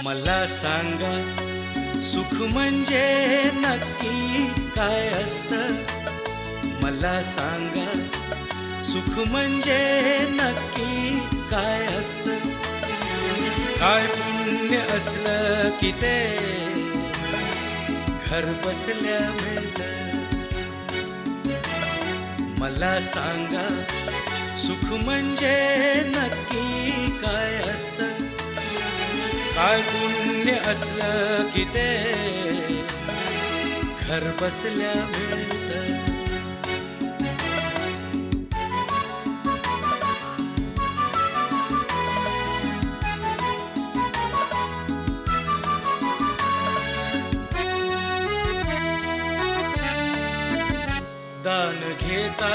मला सांगा सुख म्हणजे नक्की काय असतं. मला सांगा सुख म्हणजे नक्की काय असतं. काय पुण्य असलं की ते घर बसल्या मिळतं. मला सांगा सुख म्हणजे नक्की काय असतं. काय पुण्य असलं की ते घर बसल्या मिळतं. दान घेता